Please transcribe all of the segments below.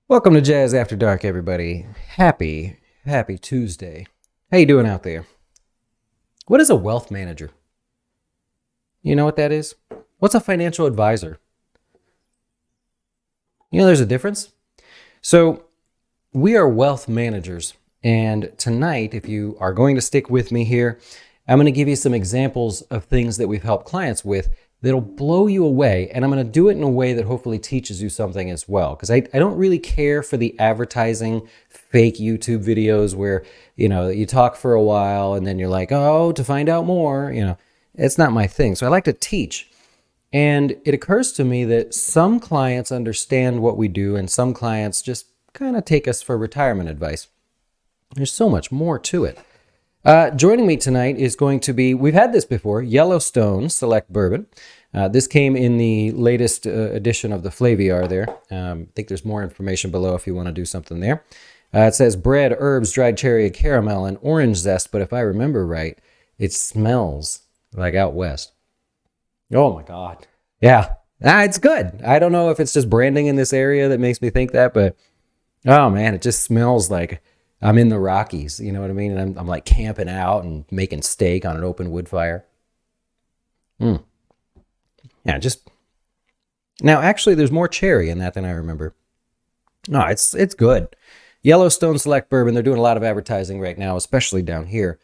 Welcome to Jazz After Dark, everybody. Happy Tuesday. How you doing out there? What is a wealth manager? You know what that is? What's a financial advisor? You know there's a difference? So we are wealth managers, and tonight, if you are going to stick with me here, I'm going to give you some examples of things that we've helped clients with that'll blow you away, and I'm going to do it in a way that hopefully teaches you something as well, because I don't really care for the advertising fake YouTube videos where, you talk for a while and then you're like, oh, to find out more, it's not my thing. So I like to teach. And it occurs to me that some clients understand what we do and some clients just kind of take us for retirement advice. There's so much more to it. Joining me tonight is going to be, we've had this before, Yellowstone Select Bourbon. This came in the latest edition of the Flaviar there. I think there's more information below if you want to do something there. It says bread, herbs, dried cherry, caramel, and orange zest, but if I remember right, it smells like out west. Oh my God. Yeah, it's good. I don't know if it's just branding in this area that makes me think that, but oh man, it just smells like I'm in the Rockies, you know what I mean? And I'm like camping out and making steak on an open wood fire. Yeah, now actually there's more cherry in that than I remember. No, it's good. Yellowstone Select Bourbon, they're doing a lot of advertising right now, especially down here.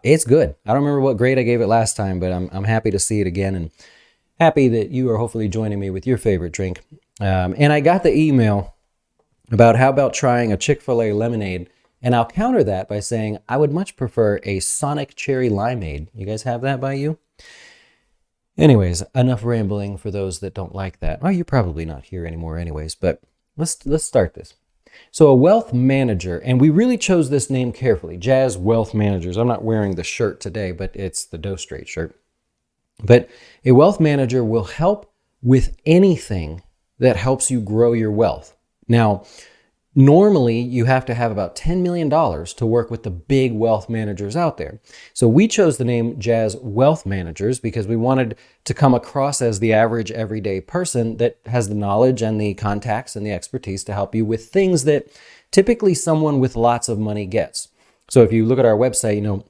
It's good. I don't remember what grade I gave it last time, but I'm happy to see it again and happy that you are hopefully joining me with your favorite drink. And I got the email about how about trying a Chick-fil-A lemonade, and I'll counter that by saying I would much prefer a Sonic Cherry Limeade. You guys have that by you? Anyways, enough rambling for those that don't like that. Well, you're probably not here anymore anyways, but let's start this. So a wealth manager, and we really chose this name carefully, Jazz Wealth Managers. I'm not wearing the shirt today, but it's the Doe Straight shirt. But a wealth manager will help with anything that helps you grow your wealth. Now, normally you have to have about $10 million to work with the big wealth managers out there. So we chose the name Jazz Wealth Managers because we wanted to come across as the average everyday person that has the knowledge and the contacts and the expertise to help you with things that typically someone with lots of money gets. So if you look at our website,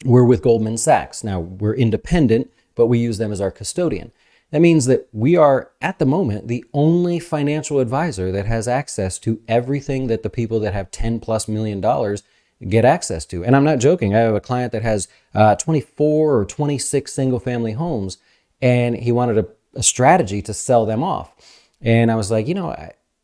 we're with Goldman Sachs. Now, we're independent, but we use them as our custodian. That means that we are, at the moment, the only financial advisor that has access to everything that the people that have $10+ million get access to. And I'm not joking. I have a client that has 24 or 26 single-family homes, and he wanted a strategy to sell them off. And I was like,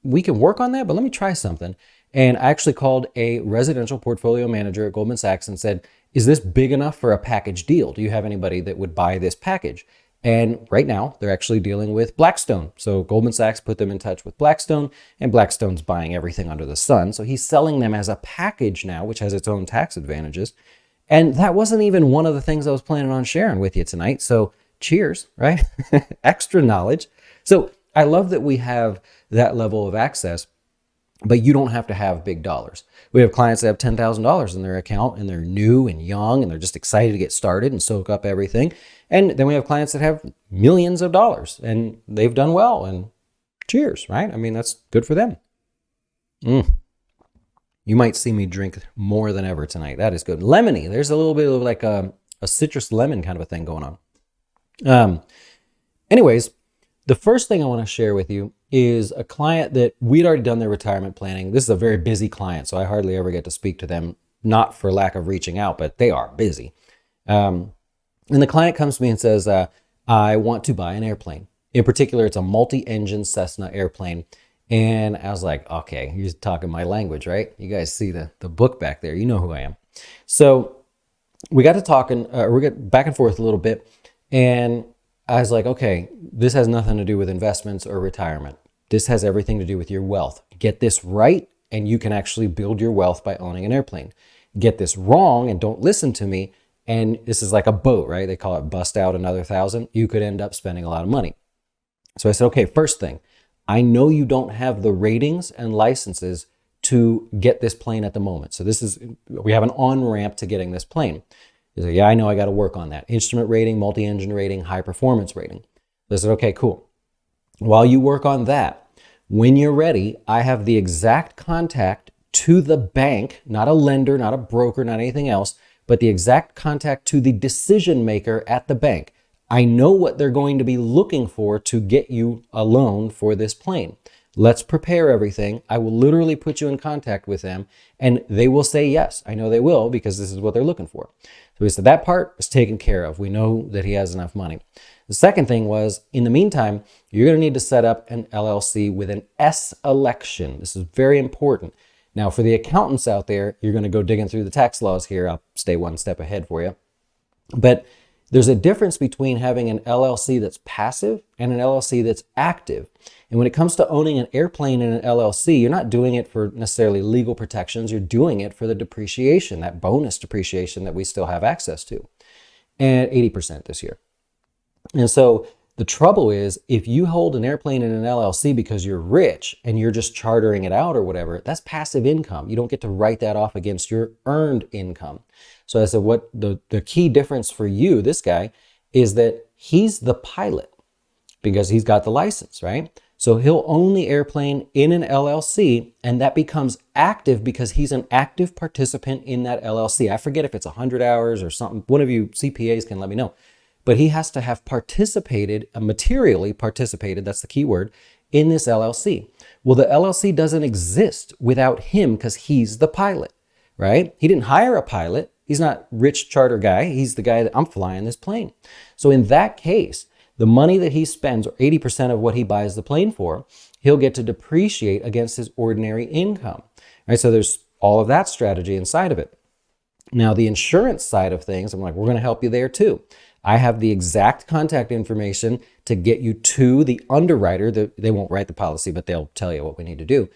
we can work on that, but let me try something. And I actually called a residential portfolio manager at Goldman Sachs and said, is this big enough for a package deal? Do you have anybody that would buy this package? And right now, they're actually dealing with Blackstone. So Goldman Sachs put them in touch with Blackstone, and Blackstone's buying everything under the sun. So he's selling them as a package now, which has its own tax advantages. And that wasn't even one of the things I was planning on sharing with you tonight. So cheers, right? Extra knowledge. So I love that we have that level of access, but you don't have to have big dollars. We have clients that have $10,000 in their account, and they're new and young, and they're just excited to get started and soak up everything. And then we have clients that have millions of dollars, and they've done well, and cheers, right? I mean, that's good for them. You might see me drink more than ever tonight. That is good. Lemony. There's a little bit of like a citrus lemon kind of a thing going on. Anyways, the first thing I want to share with you is a client that we'd already done their retirement planning. This is a very busy client, so I hardly ever get to speak to them, not for lack of reaching out, but they are busy. And the client comes to me and says, I want to buy an airplane. In particular, it's a multi-engine Cessna airplane. And I was like, okay, you're talking my language, right? You guys see the book back there. You know who I am. So we got to talking, we got back and forth a little bit. And I was like, okay, this has nothing to do with investments or retirement. This has everything to do with your wealth. Get this right, and you can actually build your wealth by owning an airplane. Get this wrong and don't listen to me, and this is like a boat, right? They call it bust out another 1,000. You could end up spending a lot of money. So I said, okay, first thing, I know you don't have the ratings and licenses to get this plane at the moment. So we have an on-ramp to getting this plane. He said, yeah, I know I got to work on that. Instrument rating, multi-engine rating, high performance rating. I said, okay, cool. While you work on that, when you're ready, I have the exact contact to the bank, not a lender, not a broker, not anything else, but the exact contact to the decision maker at the bank. I know what they're going to be looking for to get you a loan for this plane. Let's prepare everything. I will literally put you in contact with them and they will say yes. I know they will because this is what they're looking for. So he said that part is taken care of. We know that he has enough money. The second thing was, in the meantime, you're going to need to set up an LLC with an S election. This is very important. Now, for the accountants out there, you're going to go digging through the tax laws here. I'll stay one step ahead for you. But there's a difference between having an LLC that's passive and an LLC that's active. And when it comes to owning an airplane in an LLC, you're not doing it for necessarily legal protections. You're doing it for the depreciation, that bonus depreciation that we still have access to, and 80% this year. And so the trouble is, if you hold an airplane in an LLC because you're rich and you're just chartering it out or whatever, that's passive income. You don't get to write that off against your earned income. So I said, what the key difference for you, this guy, is that he's the pilot because he's got the license, right? So he'll own the airplane in an LLC, and that becomes active because he's an active participant in that LLC. I forget if it's 100 hours or something. One of you CPAs can let me know. But he has to have participated, materially participated, that's the key word, in this LLC. Well, the LLC doesn't exist without him because he's the pilot, right? He didn't hire a pilot. He's not rich charter guy. He's the guy that I'm flying this plane. So in that case, the money that he spends, or 80% of what he buys the plane for, he'll get to depreciate against his ordinary income, right? So there's all of that strategy inside of it. Now, the insurance side of things, I'm like, we're going to help you there too. I have the exact contact information to get you to the underwriter. They won't write the policy, but they'll tell you what we need to do.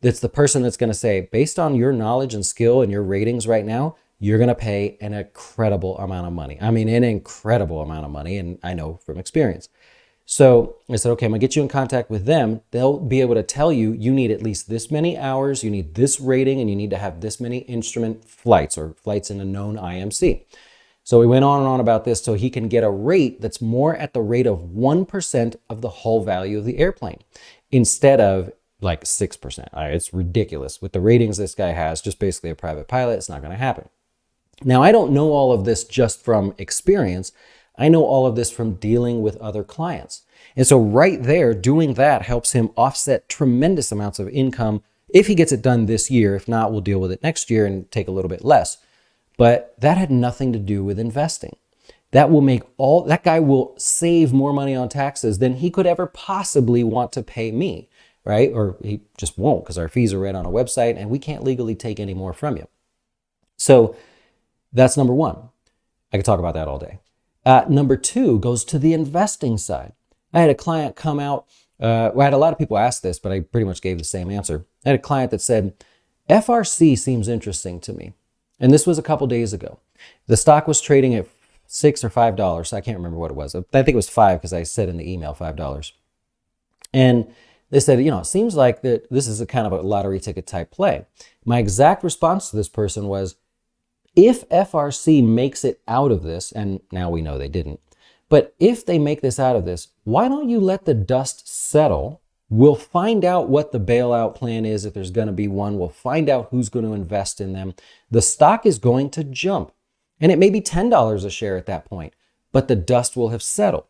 It's the person that's going to say, based on your knowledge and skill and your ratings right now, you're going to pay an incredible amount of money. I mean, an incredible amount of money, and I know from experience. So I said, okay, I'm going to get you in contact with them. They'll be able to tell you, you need at least this many hours, you need this rating, and you need to have this many instrument flights or flights in a known IMC. So we went on and on about this so he can get a rate that's more at the rate of 1% of the hull value of the airplane instead of like 6%. It's ridiculous. With the ratings this guy has, just basically a private pilot, it's not going to happen. Now, I don't know all of this just from experience. I know all of this from dealing with other clients. And so right there, doing that helps him offset tremendous amounts of income if he gets it done this year. If not, we'll deal with it next year and take a little bit less. But that had nothing to do with investing. That guy will save more money on taxes than he could ever possibly want to pay me, right? Or he just won't because our fees are right on a website and we can't legally take any more from you. So that's number one. I could talk about that all day. Number two goes to the investing side. I had a client come out. I had a lot of people ask this, but I pretty much gave the same answer. I had a client that said, FRC seems interesting to me. And this was a couple days ago. The stock was trading at $6 or $5. So I can't remember what it was. I think it was $5 because I said in the email $5. And they said, it seems like that this is a kind of a lottery ticket type play. My exact response to this person was, if FRC makes it out of this, and now we know they didn't, but if they make this out of this, why don't you let the dust settle? We'll find out what the bailout plan is, if there's going to be one. We'll find out who's going to invest in them. The stock is going to jump, and it may be $10 a share at that point, but the dust will have settled.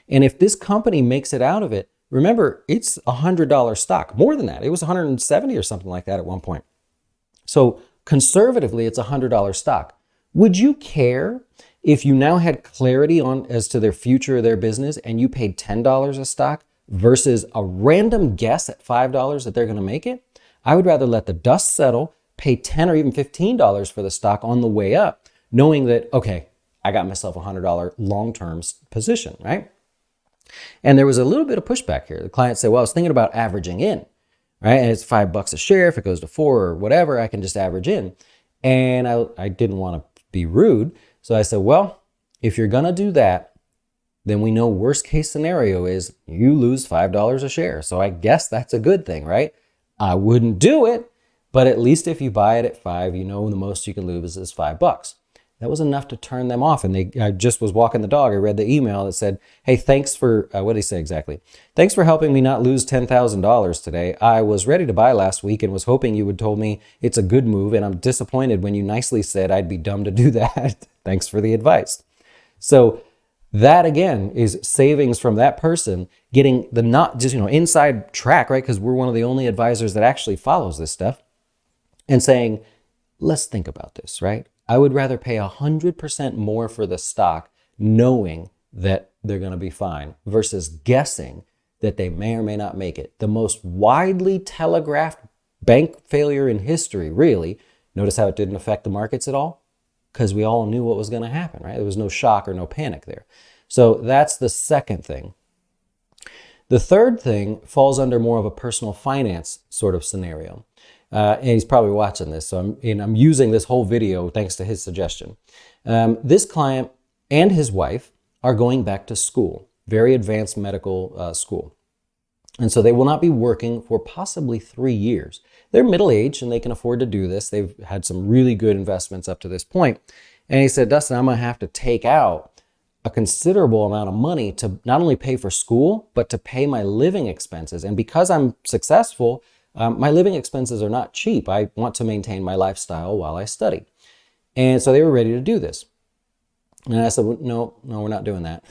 And if this company makes it out of it, remember, it's a $100 stock. More than that. It was $170 or something like that at one point. So conservatively, it's a $100 stock. Would you care if you now had clarity on as to their future of their business and you paid $10 a stock versus a random guess at $5 that they're going to make it? I would rather let the dust settle, pay $10 or even $15 for the stock on the way up, knowing that, okay, I got myself a $100 long-term position, right? And there was a little bit of pushback here. The client said, well, I was thinking about averaging in, right? And it's $5 a share. If it goes to 4 or whatever, I can just average in. And I didn't want to be rude. So I said, well, if you're going to do that, then we know worst case scenario is you lose $5 a share. So I guess that's a good thing, right? I wouldn't do it, but at least if you buy it at 5, you know the most you can lose is $5. That was enough to turn them off. And I just was walking the dog. I read the email that said, hey, thanks for, what did he say exactly? Thanks for helping me not lose $10,000 today. I was ready to buy last week and was hoping you would told me it's a good move. And I'm disappointed when you nicely said I'd be dumb to do that. Thanks for the advice. So that again is savings from that person getting the not just, inside track, right? Because we're one of the only advisors that actually follows this stuff and saying, let's think about this, right? I would rather pay 100% more for the stock knowing that they're going to be fine versus guessing that they may or may not make it. The most widely telegraphed bank failure in history, really. Notice how it didn't affect the markets at all? Because we all knew what was going to happen, right? There was no shock or no panic there. So that's the second thing. The third thing falls under more of a personal finance sort of scenario. And he's probably watching this, so I'm using this whole video thanks to his suggestion. This client and his wife are going back to school, very advanced medical school. And so they will not be working for possibly 3 years. They're middle-aged and they can afford to do this. They've had some really good investments up to this point. And he said, Dustin, I'm going to have to take out a considerable amount of money to not only pay for school, but to pay my living expenses. And because I'm successful, my living expenses are not cheap. I want to maintain my lifestyle while I study. And so they were ready to do this. And I said, well, no, we're not doing that.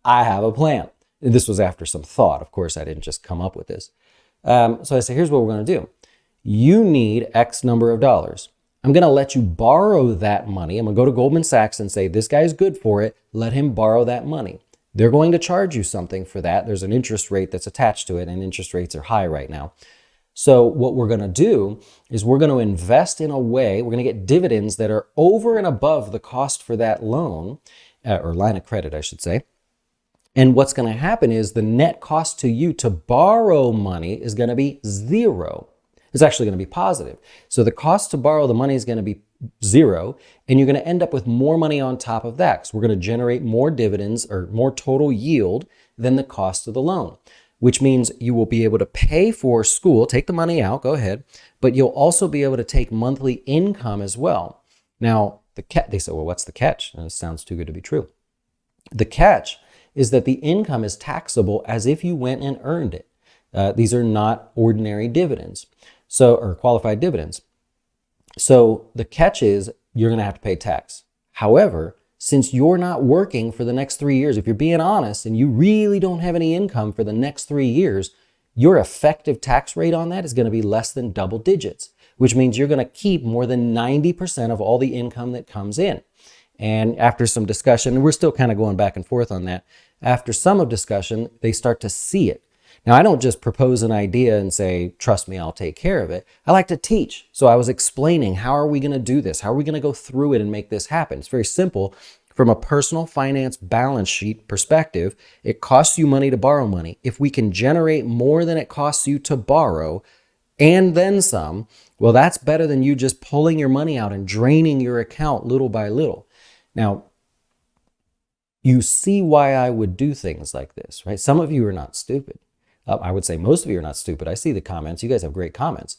I have a plan. This was after some thought. Of course, I didn't just come up with this. So I said, here's what we're going to do. You need X number of dollars. I'm going to let you borrow that money. I'm going to go to Goldman Sachs and say, this guy's good for it. Let him borrow that money. They're going to charge you something for that. There's an interest rate that's attached to it, and interest rates are high right now. So what we're going to do is we're going to invest in a way, we're going to get dividends that are over and above the cost for that loan, or line of credit, I should say. And what's going to happen is the net cost to you to borrow money is going to be zero. It's actually going to be positive. So the cost to borrow the money is going to be zero, and you're going to end up with more money on top of that because we're going to generate more dividends or more total yield than the cost of the loan, which means you will be able to pay for school, take the money out, go ahead, but you'll also be able to take monthly income as well. Now, they say, well, what's the catch? And it sounds too good to be true. The catch is that the income is taxable as if you went and earned it. These are not ordinary dividends, or qualified dividends. So the catch is you're going to have to pay tax. However, since you're not working for the next 3 years, if you're being honest and you really don't have any income for the next 3 years, your effective tax rate on that is going to be less than double digits, which means you're going to keep more than 90% of all the income that comes in. And after some discussion, and we're still kind of going back and forth on that, after some of discussion, they start to see it. Now, I don't just propose an idea and say, trust me, I'll take care of it. I like to teach. So I was explaining, how are we going to do this? How are we going to go through it and make this happen? It's very simple. From a personal finance balance sheet perspective, it costs you money to borrow money. If we can generate more than it costs you to borrow and then some, well, that's better than you just pulling your money out and draining your account little by little. Now, you see why I would do things like this, right? Some of you are not stupid. I would say most of you are not stupid. I see the comments. You guys have great comments.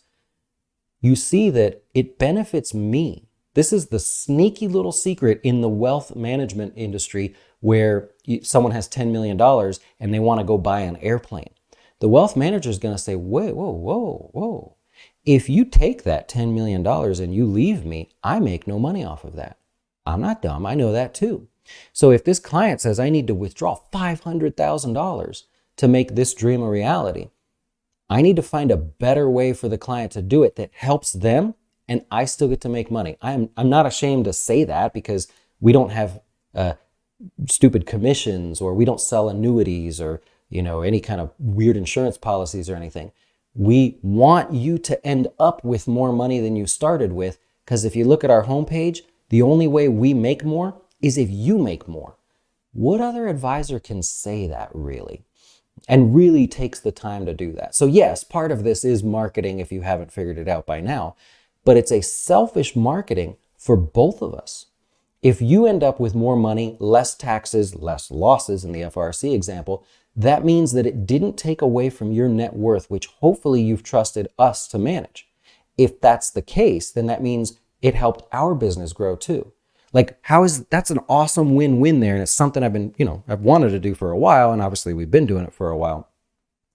You see that it benefits me. This is the sneaky little secret in the wealth management industry where someone has $10 million and they want to go buy an airplane. The wealth manager is going to say, whoa. If you take that $10 million and you leave me, I make no money off of that. I'm not dumb. I know that too. So if this client says I need to withdraw $500,000 to make this dream a reality, I need to find a better way for the client to do it that helps them and I still get to make money. I'm not ashamed to say that because we don't have stupid commissions or we don't sell annuities or any kind of weird insurance policies or anything. We want you to end up with more money than you started with, because if you look at our homepage, the only way we make more is if you make more. What other advisor can say that really? And really takes the time to do that. So yes, part of this is marketing if you haven't figured it out by now, but it's a selfish marketing for both of us. If you end up with more money, less taxes, less losses in the FRC example, that means that it didn't take away from your net worth, which hopefully you've trusted us to manage. If that's the case, then that means it helped our business grow too. Like, that's an awesome win-win there. And it's something I've wanted to do for a while. And obviously we've been doing it for a while.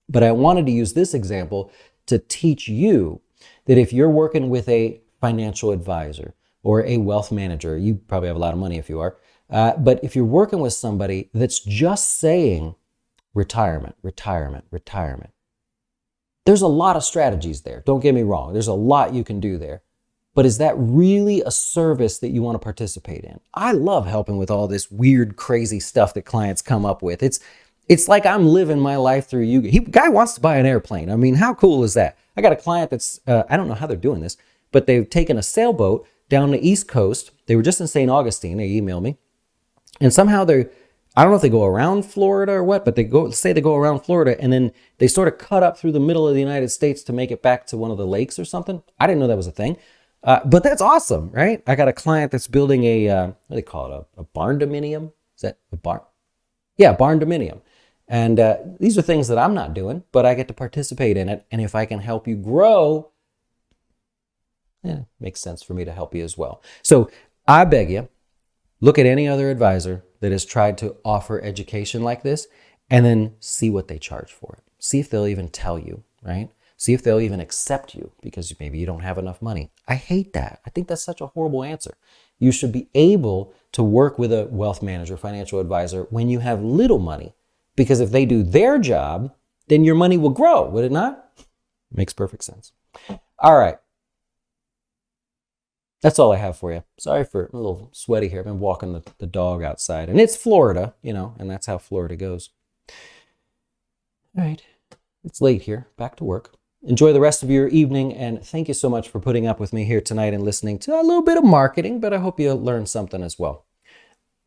But I wanted to use this example to teach you that if you're working with a financial advisor or a wealth manager, you probably have a lot of money if you are, but if you're working with somebody that's just saying retirement, retirement, retirement, there's a lot of strategies there. Don't get me wrong. There's a lot you can do there. But is that really a service that you want to participate in? I love helping with all this weird, crazy stuff that clients come up with. It's like I'm living my life through you. Guy wants to buy an airplane. I mean, how cool is that? I got a client that's, I don't know how they're doing this, but they've taken a sailboat down the East Coast. They were just in St. Augustine. They emailed me. And somehow I don't know if they go around Florida or what, but they go around Florida and then they sort of cut up through the middle of the United States to make it back to one of the lakes or something. I didn't know that was a thing. But that's awesome, right? I got a client that's building what do they call it? A barn dominium? Is that a barn? Yeah, barn dominium. And these are things that I'm not doing, but I get to participate in it. And if I can help you grow, it makes sense for me to help you as well. So I beg you, look at any other advisor that has tried to offer education like this and then see what they charge for it. See if they'll even tell you, right? See if they'll even accept you because maybe you don't have enough money. I hate that. I think that's such a horrible answer. You should be able to work with a wealth manager, financial advisor when you have little money, because if they do their job, then your money will grow, would it not? Makes perfect sense. All right. That's all I have for you. Sorry for a little sweaty here. I've been walking the dog outside. And it's Florida, and that's how Florida goes. All right. It's late here. Back to work. Enjoy the rest of your evening, and thank you so much for putting up with me here tonight and listening to a little bit of marketing, but I hope you learned something as well.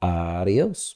Adios.